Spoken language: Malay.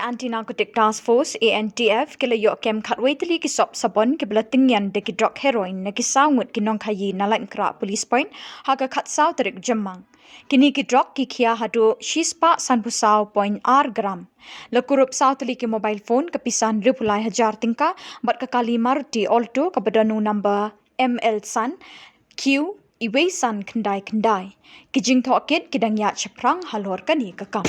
Anti-Narcotic Task Force (Antf) kila yok kem khatway tali kisop sabon kibla tingyan de ki drok heroin na kisawngut kinong khayi na Laitumkhrah police point haga khatsaw tarik jamang. Kini ki drok ki khia hadu shispa sanpusaw point r gram. Lakurup saw tali ki mobile phone kepisan ripulai hajar tingka bat kakali Maruti Alto kabadanu number ML San Q Iweisan kendai-kendai. Kijing thokit kidang ya chaprang halor kani kakam.